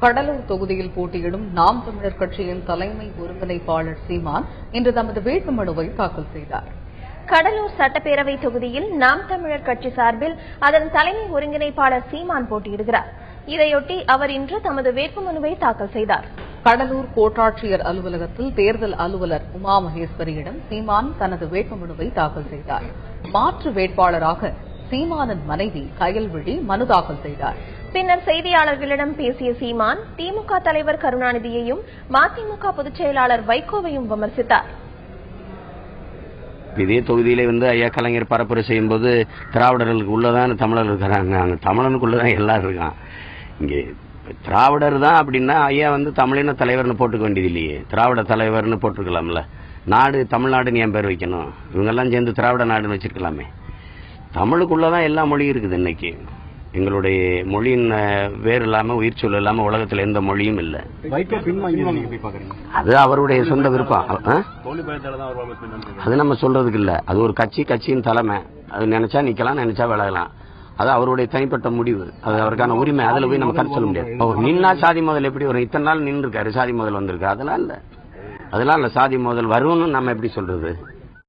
கடலூர் தொகுதியில் போட்டியிடும் நாம் தமிழர் கட்சியின் தலைமை ஒருங்கிணைப்பாளர் சீமான் இன்று தமது வேட்புமனுவை தாக்கல் செய்தார். கடலூர் சட்டப்பேரவை தொகுதியில் நாம் தமிழர் கட்சி சார்பில் அதன் தலைமை ஒருங்கிணைப்பாளர் சீமான் போட்டியிடுகிறார். இதையொட்டி அவர் இன்று தமது வேட்புமனுவை தாக்கல் செய்தார். கடலூர் கோட்டாட்சியர் அலுவலகத்தில் தேர்தல் அலுவலர் உமா மகேஸ்வரியிடம் சீமான் தனது வேட்புமனுவை தாக்கல் செய்தார். மாற்று வேட்பாளராக சீமானின் மனைவி கயல்விழி மனு தாக்கல் செய்தார். பின்னர் செய்தியாளர்களிடம் பேசிய சீமான் திமுக தலைவர் கருணாநிதியையும் மதிமுக பொதுச் செயலாளர் வைகோவையும் விமர்சித்தார். இதே தொகுதியில ஐயா கலைஞர் பரப்புரை செய்யும் போது திராவிடர்களுக்கு உள்ளதான் தமிழர் இருக்கிறாங்க, அங்க தமிழனுக்குள்ளதான் எல்லாரும் இருக்கான். இங்கே திராவிடர் தான் அப்படின்னா ஐயா தமிழின தலைவர்னு போட்டுக்க வேண்டியது இல்லையே, திராவிட தலைவர்னு போட்டிருக்கலாம்ல. நாடு தமிழ்நாடுன்னு என் பேர் வைக்கணும், இவங்கெல்லாம் சேர்ந்து திராவிட நாடுன்னு வச்சிருக்கலாமே. தமிழுக்குள்ளதான் எல்லா மொழியும் இருக்குது. இன்னைக்கு எங்களுடைய மொழியின் வேறு இல்லாம உயிர் சொல் இல்லாம உலகத்துல எந்த மொழியும் இல்லை. அது அவருடைய சொந்த விருப்பம். அது நம்ம சொல்றதுக்கு இல்ல, அது ஒரு கட்சியின் தலைமை. அது நினைச்சா நிக்கலாம், நினைச்சா விலகலாம். அது அவருடைய தனிப்பட்ட முடிவு, அது அவருக்கான உரிமை. அதுல போய் நம்ம கருத்து சொல்ல முடியாது. அவர் நின்னா சாதி மோதல் எப்படி வரும்? இத்தனை நாள் நின்று இருக்காரு, சாதி மோதல் வந்திருக்கு. அதெல்லாம் இல்ல, சாதி மோதல் வரும்னு நம்ம எப்படி சொல்றது?